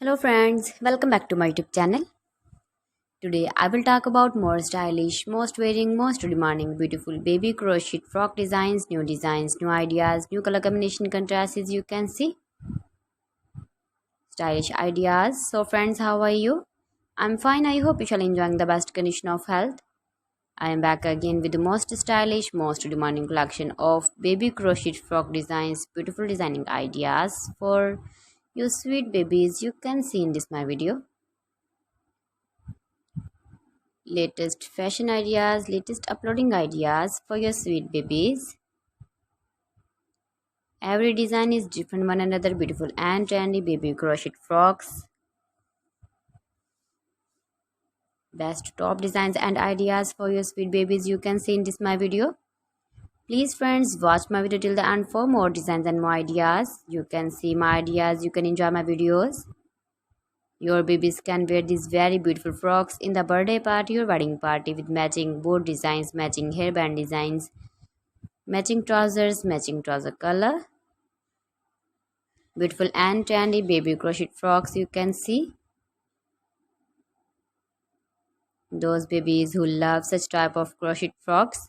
Hello friends, welcome back to my YouTube channel. Today I will talk about more stylish, most wearing, most demanding, beautiful baby crochet frock designs, new ideas, new color combination contrasts as you can see. Stylish ideas. So friends, how are you? I'm fine. I hope you shall enjoying the best condition of health. I am back again with the most stylish, most demanding collection of baby crochet frock designs, beautiful designing ideas for you sweet babies you can see in this my video. Latest fashion ideas, latest uploading ideas for your sweet babies. Every design is different one another, beautiful and trendy baby crochet frocks. Best top designs and ideas for your sweet babies you can see in this my video. Please friends, watch my video till the end for more designs and more ideas. You can see my ideas, you can enjoy my videos. Your babies can wear these very beautiful frocks in the birthday party or wedding party with matching board designs, matching hairband designs, matching trouser color. Beautiful and trendy baby crochet frocks you can see. Those babies who love such type of crochet frocks.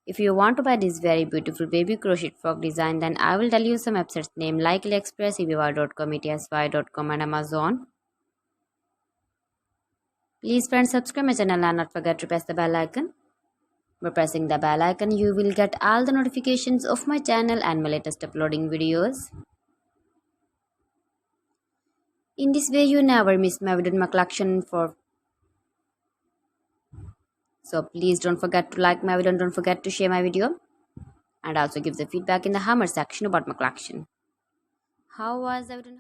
If you want to buy this very beautiful baby crochet frock design, then I will tell you some websites name like AliExpress, eBay.com, ETSY.com and Amazon. Please friends, subscribe my channel and not forget to press the bell icon. By pressing the bell icon, you will get all the notifications of my channel and my latest uploading videos. In this way, you never miss my video in my collection for. So please don't forget to like my video and don't forget to share my video. And also give the feedback in the hammer section about my collection. How was the video?